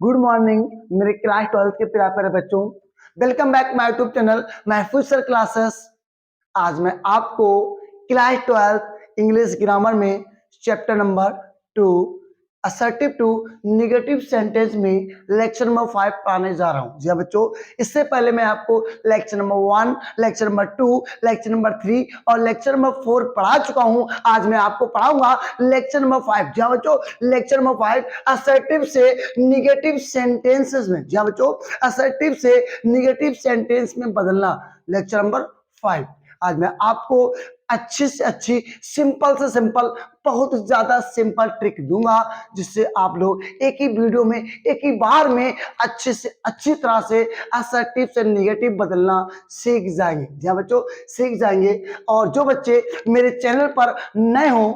Good morning मेरे class 12 के प्यारे बच्चों। Welcome back my YouTube channel Mahfooz sir classes. आज मैं आपको क्लास 12 इंग्लिश ग्रामर में chapter number 2 assertive to negative sentence में लेक्चर नंबर 5 पढ़ाने जा रहा हूं। जी हाँ बच्चों, इससे पहले मैं आपको lecture number 1, lecture number 2, lecture number 3 और लेक्चर नंबर 4 पढ़ा चुका हूं। आज मैं आपको पढ़ाऊंगा लेक्चर नंबर 5। जी हाँ बच्चों, लेक्चर नंबर 5 असर्टिव से निगेटिव सेंटेंसेस में। जी हाँ बच्चों, असर्टिव से निगेटिव सेंटेंस में बदलना, लेक्चर नंबर 5। आज मैं आपको अच्छी से अच्छी, सिंपल से सिंपल, बहुत ज्यादा सिंपल ट्रिक दूंगा, जिससे आप लोग एक ही वीडियो में, एक ही बार में अच्छे से अच्छी तरह से असर्टिव से निगेटिव बदलना सीख जाएंगे। जी हाँ बच्चों, सीख जाएंगे। और जो बच्चे मेरे चैनल पर नए हो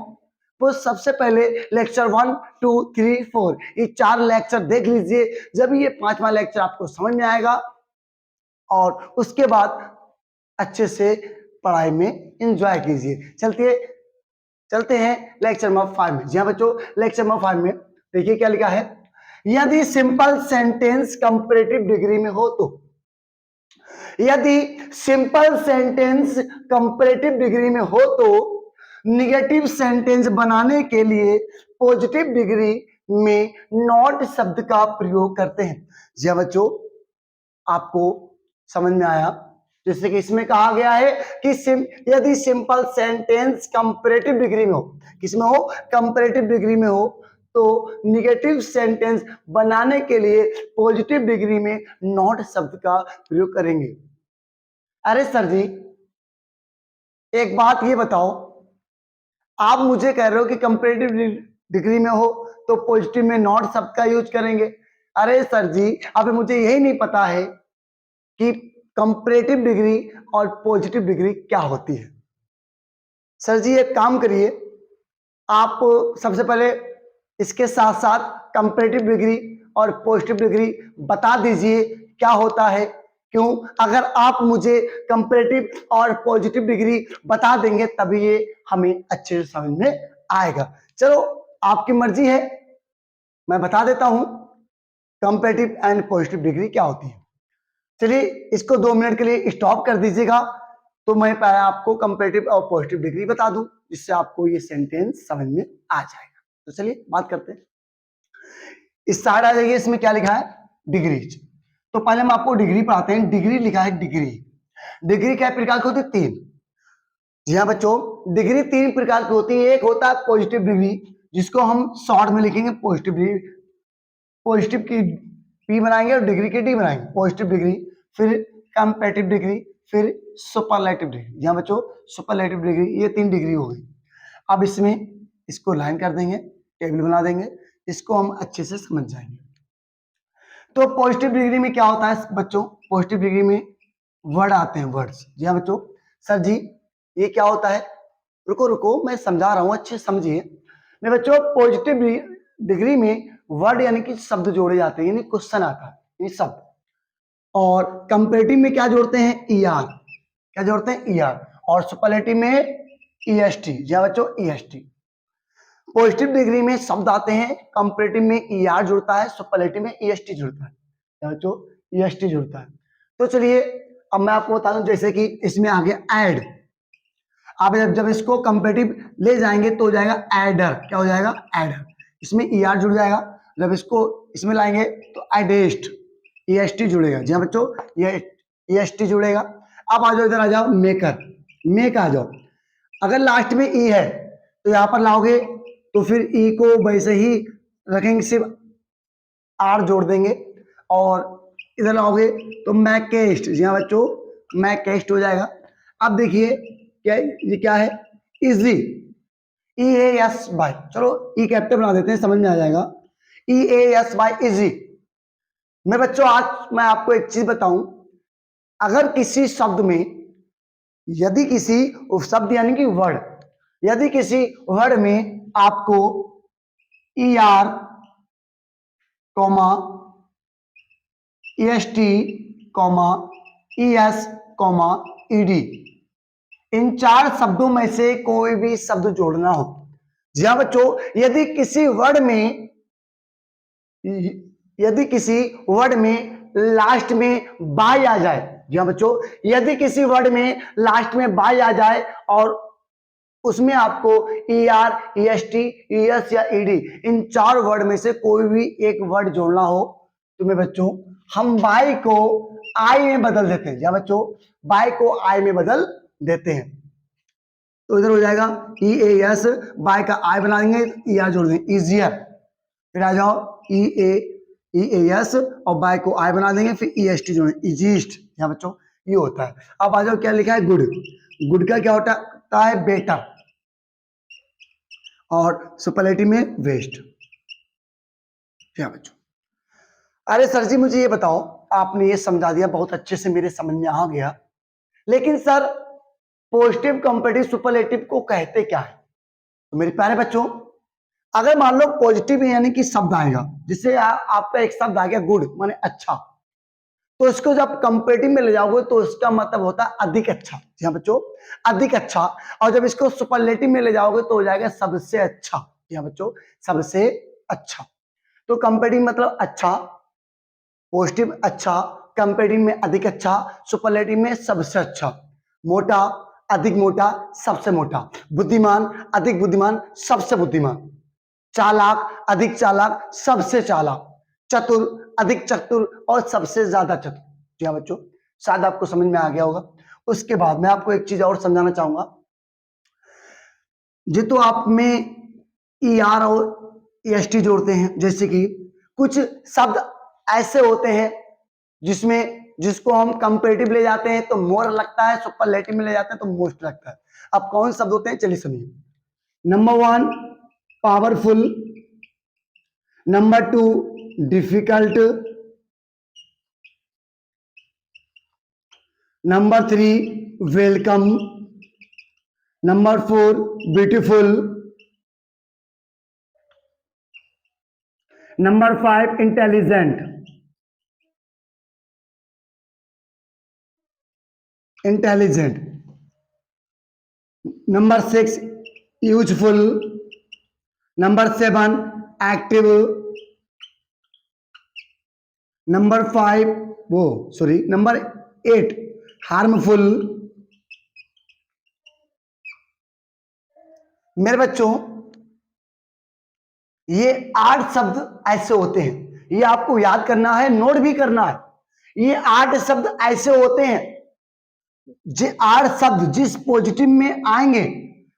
वो सबसे पहले लेक्चर 1, 2, 3, 4 ये 4 लेक्चर देख लीजिए, जब ये 5वां लेक्चर आपको समझ में आएगा और उसके बाद अच्छे से पढ़ाई में एंजॉय कीजिए। चलते हैं लेक्चर नंबर 5 में। जी हाँ बच्चों, लेक्चर नंबर 5 में देखिए क्या लिखा है। यदि सिंपल सेंटेंस कंपैरेटिव डिग्री में हो तो, यदि सिंपल सेंटेंस कंपैरेटिव डिग्री में हो तो निगेटिव सेंटेंस बनाने के लिए पॉजिटिव डिग्री में नॉट शब्द का प्रयोग करते हैं। जी हाँ बच्चों, आपको समझ में आया? जैसे कि इसमें कहा गया है कि यदि सिंपल सेंटेंस कंपैरेटिव डिग्री में हो, किसमें हो? कंपैरेटिव डिग्री में हो, तो निगेटिव सेंटेंस बनाने के लिए पॉजिटिव डिग्री में नॉट शब्द का प्रयोग करेंगे। अरे सर जी, एक बात ये बताओ, आप मुझे कह रहे हो कि कंपैरेटिव डिग्री में हो तो पॉजिटिव में नॉट शब्द का यूज करेंगे। अरे सर जी, अभी मुझे यही नहीं पता है कि कंपैरेटिव डिग्री और पॉजिटिव डिग्री क्या होती है। सर जी, एक काम करिए, आप सबसे पहले इसके साथ साथ कंपैरेटिव डिग्री और पॉजिटिव डिग्री बता दीजिए क्या होता है। क्यों? अगर आप मुझे कंपैरेटिव और पॉजिटिव डिग्री बता देंगे तभी ये हमें अच्छे से समझ में आएगा। चलो, आपकी मर्जी है, मैं बता देता हूं कंपैरेटिव एंड पॉजिटिव डिग्री क्या होती है। चलिए, इसको 2 मिनट के लिए स्टॉप कर दीजिएगा, तो मैं पहले आपको कंपैरेटिव और पॉजिटिव डिग्री बता दूं, जिससे आपको ये सेंटेंस समझ में आ जाएगा। तो चलिए बात करते हैं। इस साइड आ जाइए, इसमें क्या लिखा है? डिग्रीज। तो पहले हम आपको डिग्री पढ़ाते हैं। डिग्री लिखा है डिग्री। डिग्री क्या प्रकार की होती है? 3। जी हाँ बच्चों, डिग्री 3 प्रकार की होती है। एक होता है पॉजिटिव डिग्री, जिसको हम शॉर्ट में लिखेंगे पॉजिटिव डिग्री। पॉजिटिव की पी बनाएंगे और डिग्री की डी बनाएंगे। पॉजिटिव डिग्री, फिर कंपैरेटिव डिग्री, फिर सुपरलेटिव डिग्री। यहाँ बच्चों, सुपरलेटिव डिग्री, ये 3 डिग्री हो गई। अब इसमें इसको लाइन कर देंगे, टेबल बना देंगे, इसको हम अच्छे से समझ जाएंगे। तो पॉजिटिव डिग्री में क्या होता है बच्चों? पॉजिटिव डिग्री में वर्ड आते हैं, वर्ड्स। जी हाँ बच्चों। सर जी, ये क्या होता है? रुको रुको, मैं समझा रहा हूं, अच्छे समझिए। मैं बच्चों, पॉजिटिव डिग्री में वर्ड यानी कि शब्द जोड़े जाते हैं, यानी क्वेश्चन आता है, ये शब्द। और कंपैरेटिव में क्या जोड़ते हैं? ईआर। क्या जोड़ते हैं? ईआर। और सुपरलेटिव में ईएसटी। जी हाँ बच्चों, ईएसटी। पॉजिटिव डिग्री में शब्द आते हैं, कंपैरेटिव में ईआर जुड़ता है, सुपरलेटिव में ईएसटी जुड़ता है। बच्चों, ईएसटी जुड़ता है। तो चलिए, अब मैं आपको बता दूं, जैसे कि इसमें आ गया ऐड। आप जब इसको कंपैरेटिव ले जाएंगे तो हो जाएगा एडर। क्या हो जाएगा? एडर। इसमें ईआर जुड़ जाएगा। जब इसको इसमें लाएंगे तो एडेस्ट, ईएसटी जुड़ेगा। जी हाँ बच्चों, ये ईएसटी जुड़ेगा। अब आ जाओ, इधर आ जाओ, मेकर। मेक आ जाओ। अगर लास्ट में ई है तो यहां पर लाओगे तो फिर ई को वैसे ही रखेंगे, सिर्फ आर जोड़ देंगे। और इधर लाओगे तो मैकेस्ट। जी हाँ बच्चों, मैकेस्ट हो जाएगा। अब देखिए क्या, ये क्या है? Easy. E A S by, चलो ई कैपिटल बना देते हैं, समझ में आ जाएगा। ई ए एस बाई, इजी। मैं बच्चों, आज मैं आपको एक चीज बताऊं, अगर किसी शब्द में, यदि किसी शब्द यानी कि वर्ड, यदि किसी वर्ड में आपको E R comma EST, ES, ED, इन 4 शब्दों में से कोई भी शब्द जोड़ना हो। जी हाँ बच्चों, यदि किसी वर्ड में यदि किसी वर्ड में लास्ट में बाय आ जाए, जी हाँ बच्चों, यदि किसी वर्ड में लास्ट में बाय आ जाए और उसमें आपको ER, EST, ES या ED इन 4 वर्ड में से कोई भी एक वर्ड जोड़ना हो तो मेरे बच्चों हम बाय को आई में बदल देते हैं। या बच्चों बाय को आई में बदल देते हैं, तो इधर हो जाएगा EAS, बाय का आई बना देंगे, ER जोड़ देंगे, इजियर। फिर आ जाओ EAS और बाय को आई बना देंगे, फिर EST जोड़ेंगे, इजीस्ट। यहाँ बच्चों ये होता है। अब आ जाओ क्या लिखा है, गुड। गुड का क्या होता है, बेटर, और सुपरलेटिव में वेस्ट। क्या बच्चों, अरे सर जी मुझे ये बताओ, आपने ये समझा दिया बहुत अच्छे से, मेरे समझ में आ गया, लेकिन सर पॉजिटिव, कंपेरेटिव, सुपरलेटिव को कहते क्या है? तो मेरे प्यारे बच्चों, अगर मान लो पॉजिटिव यानी कि शब्द आएगा, जिससे आपका एक शब्द आ गया गुड माने अच्छा, तो इसको जब कंपेरेटिव में ले जाओगे तो इसका मतलब होता है अधिक अच्छा। जी हाँ बच्चों, अधिक अच्छा। और जब इसको सुपरलेटिव में ले जाओगे तो हो जाएगा सबसे अच्छा। जी हाँ बच्चों, सबसे अच्छा। तो कंपेरेटिव मतलब अच्छा, पॉजिटिव अच्छा, कंपेरेटिव में अधिक अच्छा, सुपरलेटिव में सबसे अच्छा। मोटा, अधिक मोटा, सबसे मोटा। बुद्धिमान, अधिक बुद्धिमान, सबसे बुद्धिमान। चालाक, अधिक चालाक, सबसे चालाक। चतुर, अधिक चतुर और सबसे ज्यादा चतुर। जी हाँ बच्चों, शायद आपको समझ में आ गया होगा। उसके बाद मैं आपको एक चीज और समझाना चाहूंगा, जी तो आप में ER और EST जोड़ते हैं, जैसे कि कुछ शब्द ऐसे होते हैं जिसको हम कंपेरेटिव ले जाते हैं तो मोर लगता है, सुपरलेटिव में ले जाते हैं तो मोस्ट लगता है। अब कौन शब्द होते हैं, चलिए सुनिए। Number 1 powerful, number 2 difficult, number 3 welcome, number 4 beautiful, number 5 intelligent, number 6 useful, number 7 active, number 8 harmful. मेरे बच्चों ये 8 शब्द ऐसे होते हैं, ये आपको याद करना है, नोट भी करना है। ये 8 शब्द ऐसे होते हैं, ये 8 शब्द जिस पॉजिटिव में आएंगे,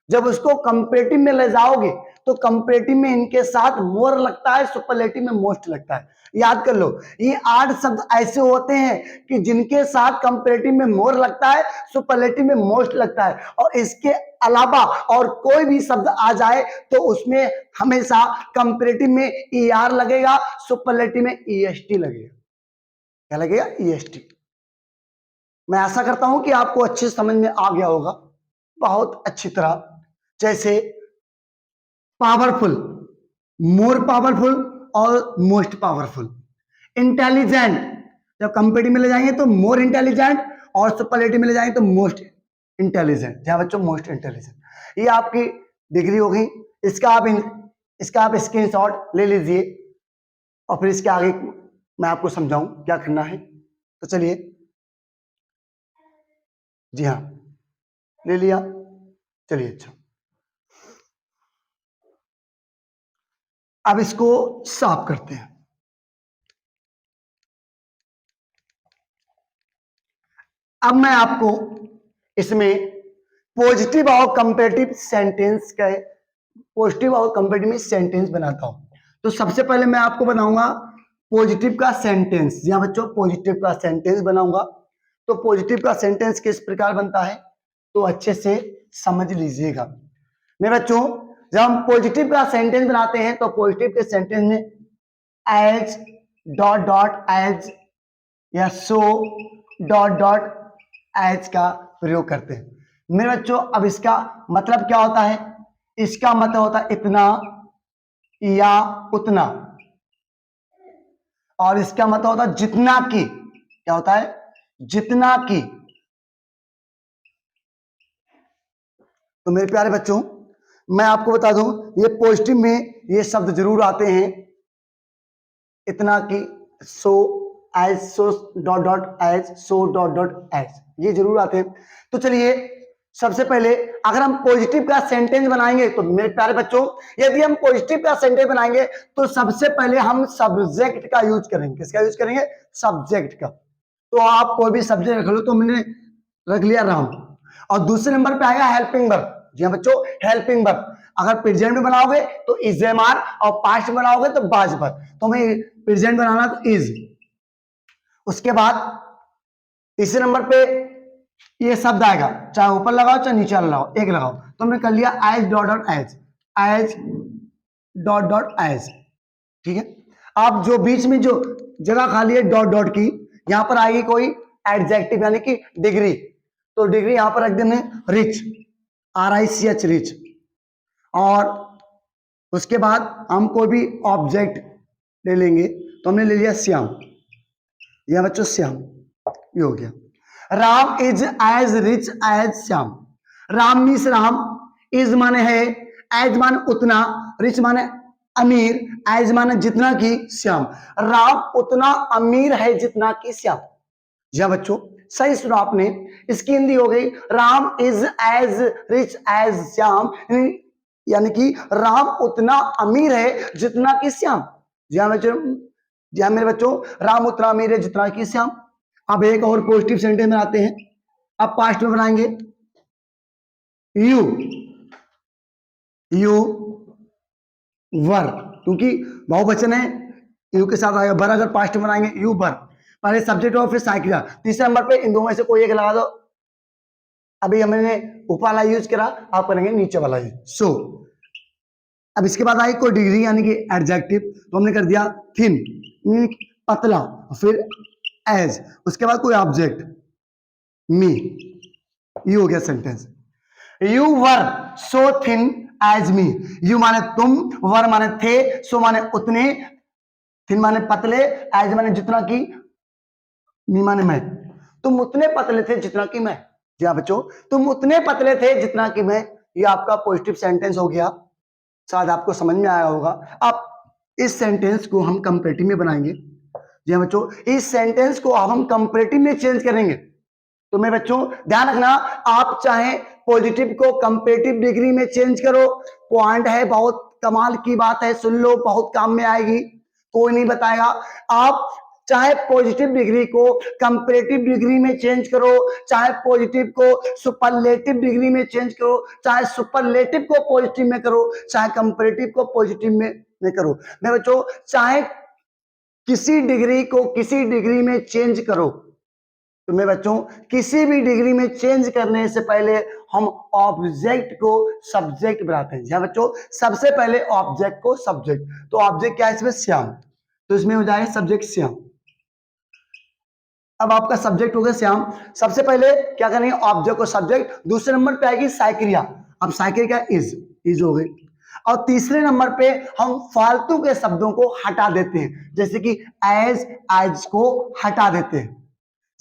जब उसको कंपेरेटिव में ले जाओगे तो कंपेरेटिव में इनके साथ मोर लगता है, सुपरलेटिव में मोस्ट लगता है। याद कर लो, ये 8 शब्द ऐसे होते हैं कि जिनके साथ कंपेरेटिव में मोर लगता है, सुपरलेटिव में मोस्ट लगता है, और इसके अलावा और कोई भी शब्द आ जाए तो उसमें हमेशा कंपेरेटिव में ER लगेगा, सुपरलेटिव में EST लगेगा। क्या लगेगा, EST। मैं आशा करता हूं कि आपको अच्छे समझ में आ गया होगा, बहुत अच्छी तरह। जैसे पावरफुल, मोर पावरफुल और मोस्ट पावरफुल। इंटेलिजेंट, जब कंपेरेटिव में ले जाएंगे तो मोर इंटेलिजेंट, और सुपरलेटिव में ले जाएंगे तो मोस्ट इंटेलिजेंट। जहां बच्चों मोस्ट इंटेलिजेंट, ये आपकी डिग्री हो गई। इसका आप स्क्रीनशॉट ले लीजिए और फिर इसके आगे मैं आपको समझाऊं क्या करना है। तो चलिए, जी हाँ ले लिया, चलिए अच्छा। अब इसको साफ करते हैं। अब मैं आपको इसमें पॉजिटिव और कंपेरेटिव सेंटेंस का पॉजिटिव और कंपेरेटिव में सेंटेंस बनाता हूं। तो सबसे पहले मैं आपको बनाऊंगा पॉजिटिव का सेंटेंस। यहां बच्चों पॉजिटिव का सेंटेंस बनाऊंगा। तो पॉजिटिव का सेंटेंस किस प्रकार बनता है तो अच्छे से समझ लीजिएगा मेरे बच्चों। जब हम पॉजिटिव का सेंटेंस बनाते हैं तो पॉजिटिव के सेंटेंस में एज डॉट डॉट एज या सो डॉट डॉट एज का प्रयोग करते हैं मेरे बच्चों। अब इसका मतलब क्या होता है, इसका मतलब होता है इतना या उतना, और इसका मतलब होता है जितना की। क्या होता है, जितना की। तो मेरे प्यारे बच्चों मैं आपको बता दूं, ये पॉजिटिव में ये शब्द जरूर आते हैं, इतना की, so as, so dot dot as, so dot dot as, ये जरूर आते हैं। तो चलिए सबसे पहले अगर हम पॉजिटिव का सेंटेंस बनाएंगे तो मेरे प्यारे बच्चों, यदि हम पॉजिटिव का सेंटेंस बनाएंगे तो सबसे पहले हम सब्जेक्ट का यूज करेंगे। किसका यूज करेंगे? सब्जेक्ट का। तो आप कोई भी सब्जेक्ट रख लो, तो हमने रख लिया राम। और दूसरे नंबर पे आएगा हेल्पिंग वर्ब। जी हाँ बच्चों, हेल्पिंग वर्ब। अगर प्रेजेंट में बनाओगे तो इज एम आर, और पास्ट में बनाओगे तो बाज पर। तो हमें प्रेजेंट बनाना तो इज। उसके बाद तीसरे नंबर पे ये शब्द आएगा, चाहे ऊपर लगाओ चाहे नीचे लगाओ, एक लगाओ। तो हमने कर लिया as dot dot as, as dot dot as. ठीक है। आप जो बीच में जो जगह खाली है डॉट डॉट की, यहां पर आएगी कोई एडजेक्टिव यानी कि डिग्री। तो डिग्री यहां पर रख देंगे रिच, RICH, रिच। और उसके बाद हम कोई भी ऑब्जेक्ट ले लेंगे, तो हमने ले लिया श्याम। यह बच्चों श्याम, ये हो गया। Ram is as rich as Shyam. Ram means Ram, is माने है, एज माने उतना, रिच माने अमीर, एज माने जितना की श्याम। राम उतना अमीर है जितना की श्याम। जी बच्चों, सही सुना आपने। इसकी हिंदी हो गई Ram is as rich as Shyam, यानी कि राम उतना अमीर है जितना कि श्याम। जी हाँ बच्चों, जी हाँ मेरे बच्चों, राम उतना अमीर है जितना कि श्याम। अब एक और पॉजिटिव सेंटेंस बनाते हैं। अब पास्ट में बनाएंगे यू, यू वर, क्योंकि बहुवचन है, यू के साथ आएगा बर। अगर पास्ट में बनाएंगे यू बर, पहले सब्जेक्ट और फिर साइकिल। तीसरे नंबर पे इन दो में से कोई एक लगा दो। अभी हमने ऊपर वाला यूज करा, आप करेंगे नीचे वाला यूज, सो। अब इसके बाद आई कोई डिग्री यानी कि एडजेक्टिव, तो हमने कर दिया थिन, पतला, फिर एज, उसके बाद कोई ऑब्जेक्ट मी, ये हो गया sentence. You were so thin as me. You माने तुम, वर माने थे, सो माने उतने, थिन माने पतले, एज माने जितना की, मी माने मैं। तुम उतने पतले थे जितना कि मैं। जी हाँ बच्चों, तुम उतने पतले थे जितना कि मैं। ये आपका पॉजिटिव सेंटेंस हो गया। शायद आपको समझ में आया होगा। अब इस सेंटेंस को हम कंपेरेटिव में बनाएंगे। जी हाँ बच्चों, इस सेंटेंस को अब हम कंपेरेटिव में चेंज करेंगे। तो मैं बच्चों ध्यान रखना, आप चाहे पॉजिटिव को कंपेरेटिव डिग्री में चेंज करो, पॉइंट है, बहुत कमाल की बात है, सुन लो, बहुत काम में आएगी, कोई नहीं बताएगा। आप चाहे पॉजिटिव डिग्री को कंपेरेटिव डिग्री में चेंज करो, चाहे पॉजिटिव को सुपरलेटिव डिग्री में चेंज करो, चाहे सुपरलेटिव को पॉजिटिव में करो, चाहे कंपेरेटिव को पॉजिटिव में करो। मैं बच्चों चाहे किसी डिग्री को किसी डिग्री में चेंज करो, तो मैं बच्चों किसी भी डिग्री में चेंज करने से पहले हम ऑब्जेक्ट को सब्जेक्ट बनाते हैं। जहां बच्चों सबसे पहले ऑब्जेक्ट को सब्जेक्ट, तो ऑब्जेक्ट क्या है इसमें? श्याम, तो इसमें हो जाएगा सब्जेक्ट श्याम। अब आपका सब्जेक्ट हो गया श्याम। सबसे पहले क्या करेंगे? ऑब्जेक्ट को सब्जेक्ट। दूसरे नंबर पे आएगी साइक्रिया। अब साइक्रिया इज हो गई। और तीसरे नंबर पे हम फालतू के शब्दों को हटा देते हैं, जैसे कि एज, एज को हटा देते हैं।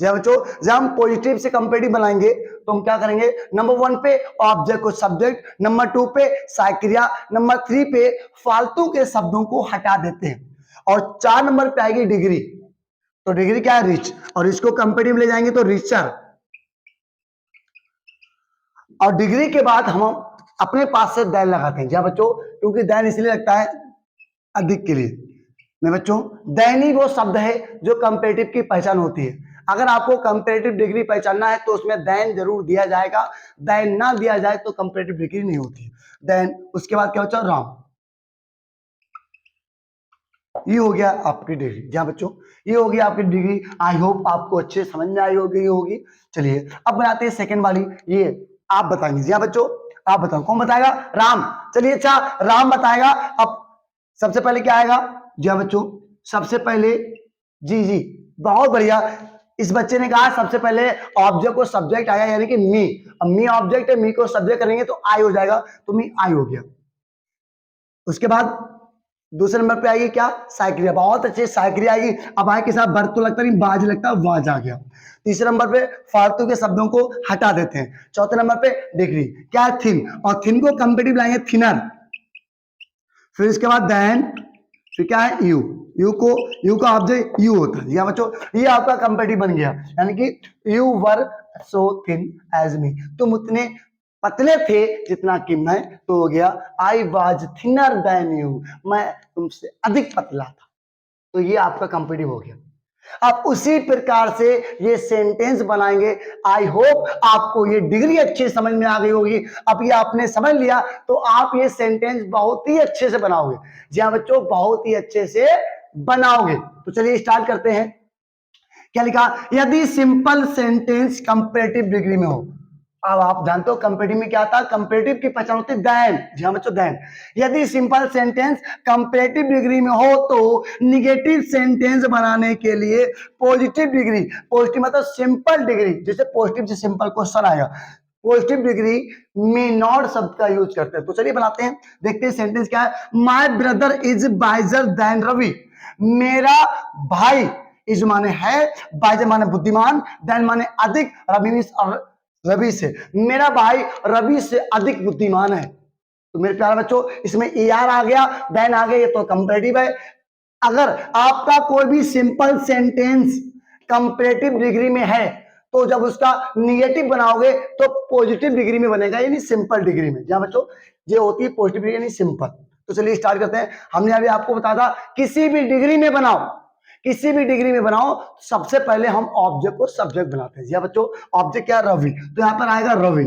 जब बच्चों जब हम पॉजिटिव से कंपेरेटिव बनाएंगे तो हम क्या करेंगे? नंबर 1 पे ऑब्जेक्ट को सब्जेक्ट, नंबर 2 पे साइक्रिया, नंबर 3 पे फालतू के शब्दों को हटा देते हैं, और 4 नंबर पे आएगी डिग्री। तो डिग्री क्या है? रिच, और इसको कंपेरेटिव ले जाएंगे तो रिचर। और डिग्री के बाद हम अपने पास से दैन लगाते हैं। जब बच्चों, क्योंकि दैन इसलिए लगता है अधिक के लिए। मैं बच्चों दैनी वो शब्द है जो कंपेरेटिव की पहचान होती है। अगर आपको कंपेरेटिव डिग्री पहचानना है तो उसमें दैन जरूर दिया जाएगा। दैन ना दिया जाए तो कंपेरेटिव डिग्री नहीं होती। दैन उसके बाद क्या बचा? राम। ये हो गया आपकी डिग्री। जहां बच्चों ये हो गया आपकी डिग्री। आई होप आपको अच्छे समझ में आई होगी। चलिए अब बनाते हैं सेकंड वाली। ये आप बताएंगे। जी हाँ बच्चों, आप बताओ कौन बताएगा? राम। चलिए अच्छा, राम बताएगा। अब सबसे पहले क्या आएगा? जी हाँ बच्चों, सबसे पहले जी बहुत बढ़िया। इस बच्चे ने कहा सबसे पहले ऑब्जेक्ट को सब्जेक्ट आया, यानी कि मी। अब मी ऑब्जेक्ट है, मी को सब्जेक्ट करेंगे तो आई हो जाएगा, तो मी आई हो गया। उसके बाद दूसरे नंबर पे आएगी क्या? साइक्रिया। बहुत अच्छे, साइक्रिया आएगी। अब आए के साथ बर्थ तो लगता नहीं, बाज लगता है, वाज आ गया। तीसरे नंबर पे फालतू के शब्दों को हटा देते हैं। चौथे नंबर पे डिग्री क्या है? थिन, और थिन को कंपेरेटिव लाएंगे थिनर। फिर इसके बाद देन, फिर क्या है यू, यू का ऑब्जेक्ट यू होता है। या बच्चों ये आपका कंपेरेटिव बन गया, यानी कि you were so thin as me, तुम उतने पतले थे जितना कि मैं, तो हो गया I was thinner than you, मैं तुमसे अधिक पतला था। तो ये आपका कंपेरेटिव हो गया। आप उसी प्रकार से ये सेंटेंस बनाएंगे। आई होप आपको ये डिग्री अच्छी समझ में आ गई होगी। अब ये आपने समझ लिया तो आप ये सेंटेंस बहुत ही अच्छे से बनाओगे। जी हाँ बच्चों, बहुत ही अच्छे से बनाओगे। तो चलिए स्टार्ट करते हैं। क्या लिखा, यदि सिंपल सेंटेंस कंपेरेटिव डिग्री में हो। अब आप जानते हो कंपेरेटिव में क्या था, कंपेरेटिव की पहचान होती है देन। जी हाँ बच्चों, देन। यदि सिंपल सेंटेंस कंपेरेटिव डिग्री में हो तो निगेटिव सेंटेंस बनाने के लिए पॉजिटिव डिग्री, पॉजिटिव मतलब सिंपल डिग्री, जैसे पॉजिटिव से सिंपल क्वेश्चन आएगा, पॉजिटिव डिग्री में नॉट शब्द का यूज करते हैं। तो चलिए बनाते हैं, देखते हैं सेंटेंस क्या है। My brother is wiser than Ravi, मेरा भाई, इज माने है, वाइजर माने बुद्धिमान, देन माने अधिक, रवि से, मेरा भाई रवि से अधिक बुद्धिमान है। तो मेरे प्यारे बच्चों इसमें ER आ गया, देन आ गया, ये तो कंपेरेटिव है। अगर आपका कोई भी सिंपल सेंटेंस कंपेरेटिव डिग्री में है तो जब उसका निगेटिव बनाओगे तो पॉजिटिव डिग्री में बनेगा, यानी सिंपल डिग्री में। जहां बच्चों ये होती है पॉजिटिव डिग्री यानी सिंपल। तो चलिए स्टार्ट करते हैं। हमने अभी आपको बताया था किसी भी डिग्री में बनाओ, किसी भी डिग्री में बनाओ तो सबसे पहले हम ऑब्जेक्ट को सब्जेक्ट बनाते हैं। जी बच्चों, ऑब्जेक्ट क्या, रवि, तो यहां पर आएगा रवि,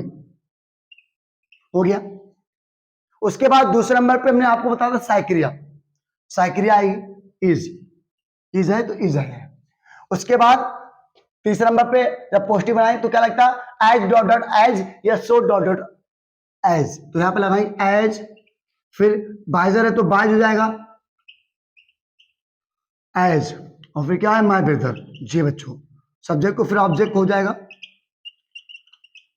हो गया। उसके बाद दूसरे नंबर पे हमने आपको बताया था साइक्रिया, साइक्रिया आएगी, इज है तो इज है। उसके बाद तीसरे नंबर पे जब पॉजिटिव बनाए तो क्या लगता है, एज डॉट डॉट एज या सो डॉट डॉट एज, तो यहां पे लगाई एज, फिर बाइजर है तो बाइज हो जाएगा एज, और फिर क्या है माय ब्रदर। जी बच्चों, सब्जेक्ट को फिर ऑब्जेक्ट हो जाएगा।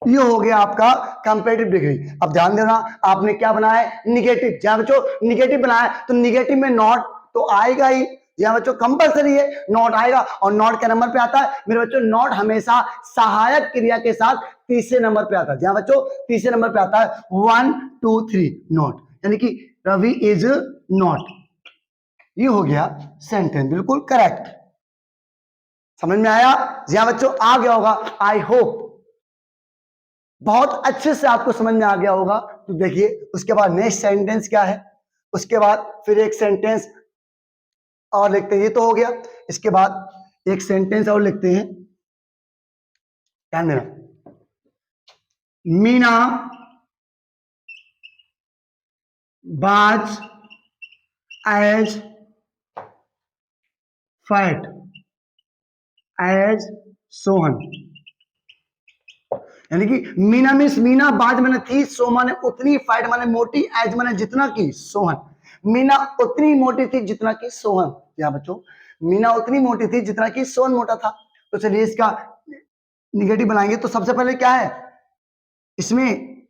ये हो गया आपका कंपेरेटिव डिग्री। अब ध्यान देना, आपने क्या बनाया है, निगेटिव। जहां बच्चों निगेटिव बनाया तो निगेटिव में नॉट तो आएगा ही, जहां बच्चों कंपलसरी है, नॉट आएगा। और नॉट के नंबर पे आता है मेरे बच्चों, नॉट हमेशा सहायक क्रिया के साथ तीसरे नंबर पे आता है। जहां बच्चों तीसरे नंबर पे आता है 1 2 3 नॉट, यानी कि रवि इज नॉट। ये हो गया सेंटेंस, बिल्कुल करेक्ट। समझ में आया? जी हाँ बच्चों, आ गया होगा, आई होप बहुत अच्छे से आपको समझ में आ गया होगा। तो देखिए उसके बाद नेक्स्ट सेंटेंस क्या है, उसके बाद फिर एक सेंटेंस और लिखते हैं, ये तो हो गया। इसके बाद एक सेंटेंस और लिखते हैं, ध्यान देना। मीना बाज एज फैट एज सोहन, यानी कि मीना मीन्स मीना, बाज माने थी, सो माने उतनी, फैट माने मोटी, एज माने जितना की, सोहन, मीना उतनी मोटी थी जितना कि सोहन। क्या बच्चों, मीना उतनी मोटी थी जितना कि सोहन मोटा था। तो चलिए इसका निगेटिव बनाएंगे। तो सबसे पहले क्या है इसमें,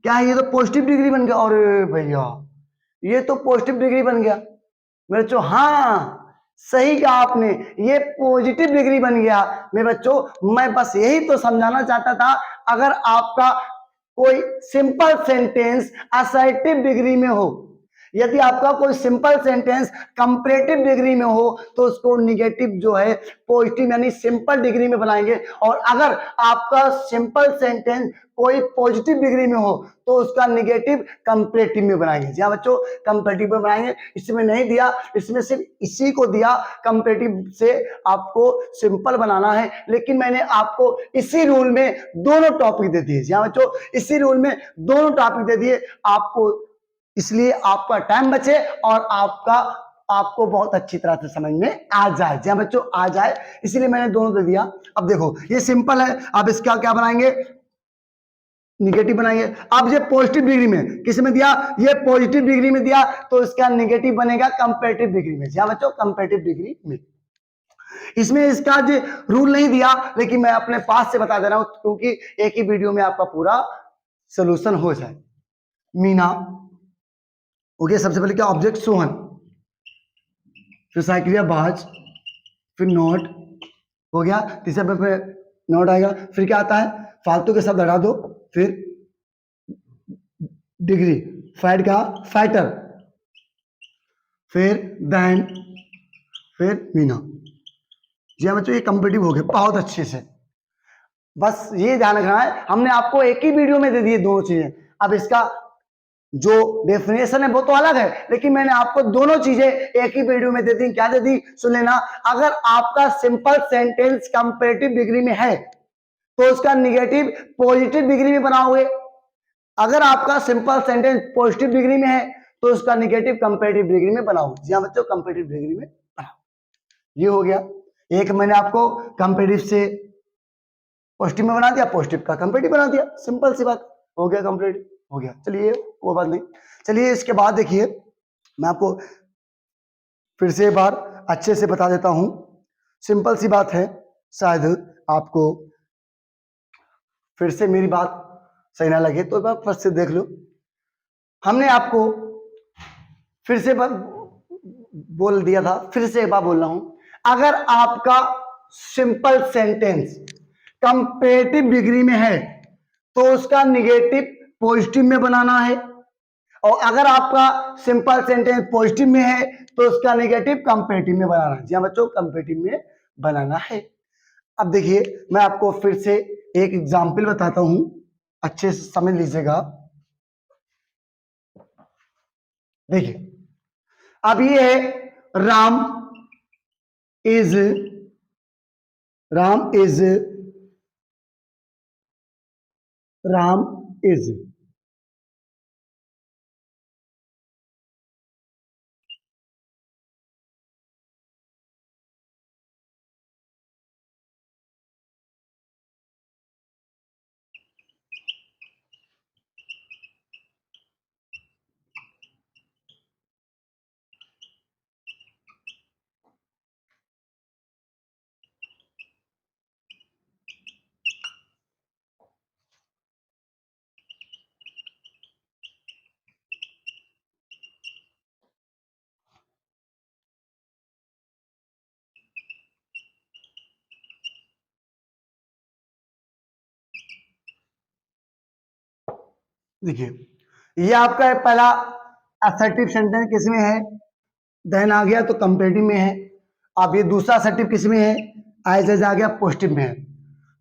क्या है, ये तो पॉजिटिव डिग्री बन गया। और भैया ये तो पॉजिटिव डिग्री बन गया मेरे बच्चों। हाँ सही कहा आपने, ये पॉजिटिव डिग्री बन गया मेरे बच्चों। मैं बस यही तो समझाना चाहता था, अगर आपका कोई सिंपल सेंटेंस असर्टिव डिग्री में हो, यदि आपका कोई सिंपल सेंटेंस कंपैरेटिव डिग्री में हो तो उसको निगेटिव जो है पॉजिटिव यानी सिंपल डिग्री में बनाएंगे। और अगर आपका सिंपल सेंटेंस कोई पॉजिटिव डिग्री में हो तो उसका निगेटिव कंपैरेटिव में बनाएंगे। जी हाँ बच्चों, कंपैरेटिव में बनाएंगे। इसमें नहीं दिया, इसमें सिर्फ इसी को दिया, कंपैरेटिव से आपको सिंपल बनाना है। लेकिन मैंने आपको इसी रूल में दोनों टॉपिक दे दिए। जी हाँ बच्चों, इसी रूल में दोनों टॉपिक दे दिए आपको, इसलिए आपका टाइम बचे और आपको बहुत अच्छी तरह से समझ में आ जाए। जी हाँ बच्चों, आ जाए, इसीलिए मैंने दोनों दे दिया। अब देखो ये सिंपल है, अब इसका क्या बनाएंगे, निगेटिव बनाएंगे। अब ये पॉजिटिव डिग्री में किस में दिया, ये पॉजिटिव डिग्री में दिया, तो इसका निगेटिव बनेगा कंपैरेटिव डिग्री में। जी हाँ बच्चों, कंपैरेटिव डिग्री में। इसमें इसका जो रूल नहीं दिया, लेकिन मैं अपने पास से बता दे रहा हूं क्योंकि एक ही वीडियो में आपका पूरा सोल्यूशन हो जाए। मीना हो गया, सबसे पहले क्या, ऑब्जेक्ट सोहन, फिर साइक्रिया बाज, फिर नोट हो गया, तीसरे पे नोट आएगा, फिर क्या आता है, फालतू के शब्द हटा दो, फिर डिग्री, फैट का फैटर, फिर देन, फिर मीना। जी हाँ बच्चों, ये कंपेटिव हो गया बहुत अच्छे से। बस ये ध्यान रखना है, हमने आपको एक ही वीडियो में दे दिए दोनों चीजें। अब इसका जो डेफिनेशन है वो तो अलग है, लेकिन मैंने आपको दोनों चीजें एक ही वीडियो में दे दी। क्या दे दी, सुन लेना। अगर आपका सिंपल सेंटेंस कंपेरेटिव डिग्री में है तो उसका निगेटिव पॉजिटिव डिग्री में बनाओगे। अगर आपका सिंपल सेंटेंस पॉजिटिव डिग्री में है तो उसका निगेटिव कंपेरेटिव डिग्री में बनाओ। जी हाँ बच्चों, कंपेरेटिव डिग्री में बनाओ। ये हो गया, एक मैंने आपको कंपेरेटिव से पॉजिटिव में बना दिया, पॉजिटिव का कंपेरेटिव बना दिया, सिंपल सी बात हो गया, कंपेरेटिव हो गया। चलिए वो बात नहीं, चलिए इसके बाद देखिए मैं आपको फिर से एक बार अच्छे से बता देता हूं। सिंपल सी बात है, शायद आपको फिर से मेरी बात सही ना लगे तो एक बार फिर से देख लो। हमने आपको फिर से बोल दिया था, फिर से एक बार बोल रहा हूं। अगर आपका सिंपल सेंटेंस कंपेरेटिव डिग्री में है तो उसका निगेटिव पॉजिटिव में बनाना है, और अगर आपका सिंपल सेंटेंस पॉजिटिव में है तो उसका नेगेटिव कंपेरेटिव में बनाना है। जी हाँ बच्चों, कंपेरेटिव में बनाना है। अब देखिए मैं आपको फिर से एक एग्जांपल बताता हूं, अच्छे से समझ लीजिएगा। देखिए अब ये है Ram is, Ram is, Ram is. देखिए ये आपका पहला असर्टिव सेंटेंस किसमें है, देन आ गया तो कंपेरेटिव में है। अब ये दूसरा असर्टिव किसमें है, एज आ गया पॉजिटिव में है।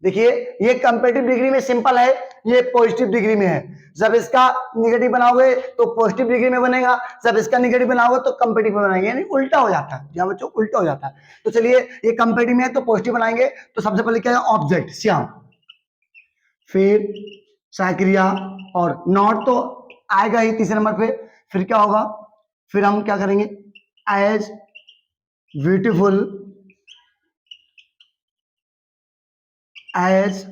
देखिए ये कंपेरेटिव डिग्री में सिंपल है, ये पॉजिटिव डिग्री में है। जब इसका निगेटिव बनाओगे तो पॉजिटिव डिग्री में बनेगा, जब इसका निगेटिव बनाओगे तो कंपेरेटिव में बनाएंगे, यानी उल्टा हो जाता है। यहाँ बच्चों उल्टा हो जाता है। तो चलिए ये कंपेरेटिव में है तो पॉजिटिव बनाएंगे, तो सबसे पहले क्या है, ऑब्जेक्ट श्याम, फिर साइक्रिया, और नॉट तो आएगा ही तीसरे नंबर पे। फिर क्या होगा, फिर हम क्या करेंगे, एज ब्यूटीफुल, एज,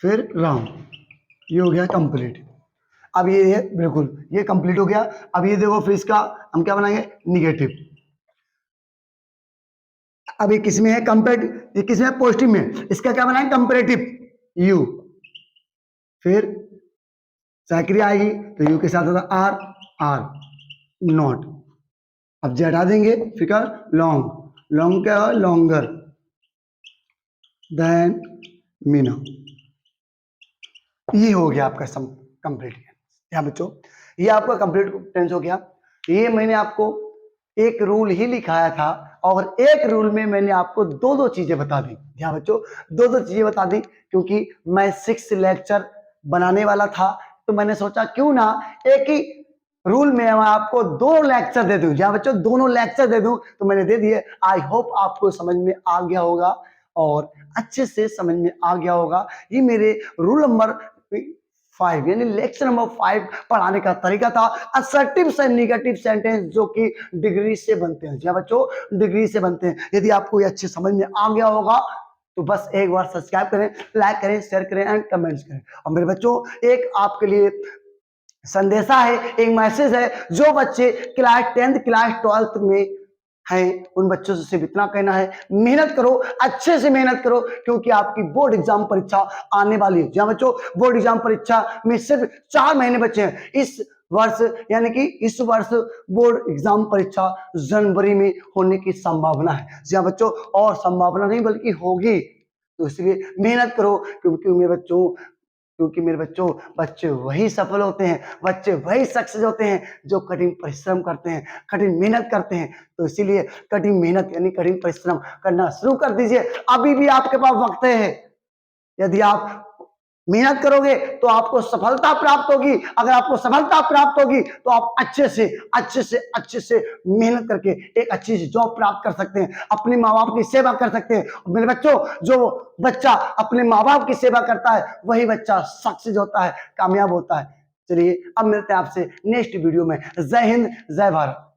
फिर राम। ये हो गया कंप्लीट। अब ये है बिल्कुल, ये कंप्लीट हो गया। अब ये देखो फिर इसका हम क्या बनाएंगे, निगेटिव। अब ये किसमें है, कंपेरेटिव, ये किसमें है, पॉजिटिव में। इसका क्या बनाएंगे, कंपेरेटिव यू, फिर साइक्री आएगी तो यू के साथ होगा आर, आर नॉट। अब जे हटा देंगे, फिर क्या, लॉन्ग, लॉन्ग क्या है, लॉन्गर देन मीना। ये हो गया आपका सम कंप्लीट। यहाँ बच्चों ये आपका कंप्लीट टेंस हो गया। ये मैंने आपको एक रूल ही लिखाया था, और एक रूल में मैंने आपको दो दो चीजें बता दी। यहाँ बच्चों दो दो चीजें बता दी, क्योंकि मैं 6 लेक्चर बनाने वाला था, तो मैंने सोचा क्यों ना एक ही रूल में मैं आपको 2 लेक्चर दे दूं। जहां बच्चों दोनों लेक्चर दे दूं, तो मैंने दे दिए। आई होप आपको समझ में आ गया होगा, और अच्छे से समझ में आ गया होगा। ये मेरे रूल नंबर 5 यानी लेक्चर नंबर 5 पढ़ाने का तरीका था। असर्टिव से निगेटिव सेंटेंस जो कि डिग्री से बनते हैं। जी हाँ बच्चों, डिग्री से बनते हैं। यदि आपको ये अच्छे समझ में आ गया होगा तो बस एक बार सब्सक्राइब करें, लाइक करें, शेयर करें एंड कमेंट्स करें। और मेरे बच्चों एक आपके लिए संदेशा है, एक मैसेज है। जो बच्चे क्लास 10th क्लास 12th में हैं, उन बच्चों से सिर्फ इतना कहना है, मेहनत करो, अच्छे से मेहनत करो, क्योंकि आपकी बोर्ड एग्जाम परीक्षा आने वाली है। जहां बच्चों बोर्ड एग्जाम परीक्षा में सिर्फ 4 महीने बचे हैं इस वर्ष, यानी कि इस वर्ष बोर्ड एग्जाम परीक्षा जनवरी में होने की संभावना है। जहां बच्चों और संभावना नहीं बल्कि होगी, तो इसलिए मेहनत करो, क्योंकि मेरे बच्चों क्योंकि मेरे बच्चों, बच्चे वही सफल होते हैं, बच्चे वही सक्सेस होते हैं जो कठिन परिश्रम करते हैं, कठिन मेहनत करते हैं। तो इसीलिए कठिन मेहनत यानी कठिन परिश्रम करना शुरू कर दीजिए। अभी भी आपके पास वक्त है। यदि आप मेहनत करोगे तो आपको सफलता प्राप्त होगी। अगर आपको सफलता प्राप्त होगी तो आप अच्छे से मेहनत करके एक अच्छी सी जॉब प्राप्त कर सकते हैं, अपने माँ बाप की सेवा कर सकते हैं। मेरे बच्चों, जो बच्चा अपने माँ बाप की सेवा करता है वही बच्चा सक्सेस होता है, कामयाब होता है। चलिए अब मिलते हैं आपसे नेक्स्ट वीडियो में। जय हिंद, जय भारत।